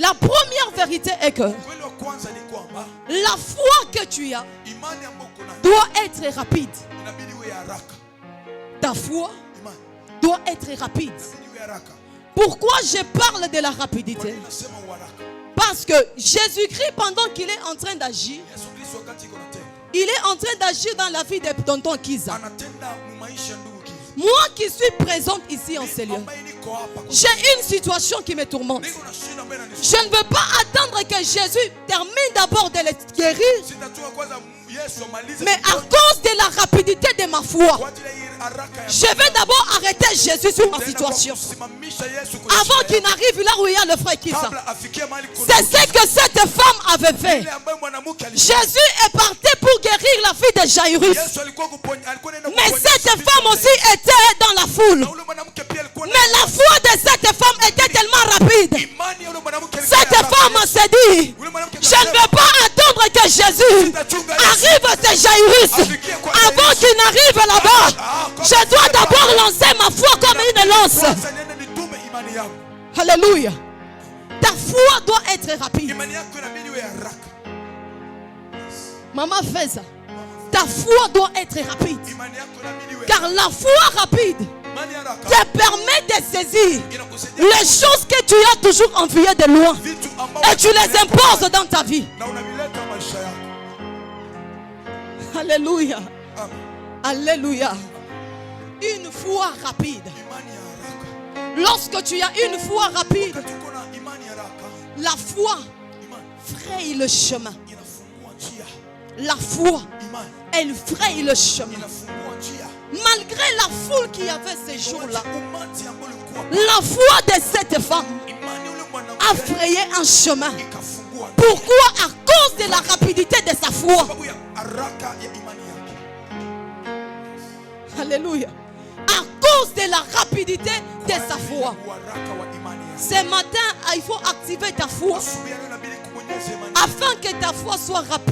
La première vérité est que la foi que tu as doit être rapide. Ta foi doit être rapide. Pourquoi je parle de la rapidité? Parce que Jésus-Christ, pendant qu'il est en train d'agir, il est en train d'agir dans la vie de tonton Kiza. Moi qui suis présente ici en ce lieu, j'ai une situation qui me tourmente. Je ne veux pas attendre que Jésus termine d'abord de les guérir, mais à cause de la rapidité de ma foi, je vais d'abord arrêter Jésus sur ma situation avant qu'il n'arrive là où il y a le frère Kissa. C'est ce que cette femme avait fait. Jésus est parti pour guérir la fille de Jairus, mais cette femme aussi était dans la foule. Mais la foi de cette femme était tellement rapide. Cette femme s'est dit, je ne veux pas attendre que Jésus arrive à Jairus avant qu'il n'arrive là-bas. Je dois d'abord lancer ma foi comme une lance. Alléluia. Ta foi doit être rapide. Maman fait ça. Ta foi doit être rapide. Car la foi rapide te permet de saisir les choses que tu as toujours enviées de loin et tu les imposes dans ta vie. Alléluia. Alléluia. Une foi rapide. Lorsque tu as une foi rapide, la foi fraye le chemin. La foi, elle fraye le chemin. Malgré la foule qu'il y avait ces jours-là, la foi de cette femme a frayé un chemin. Pourquoi? À cause de la rapidité de sa foi. Alléluia. À cause de la rapidité de sa foi. Ce matin, il faut activer ta foi afin que ta foi soit rapide.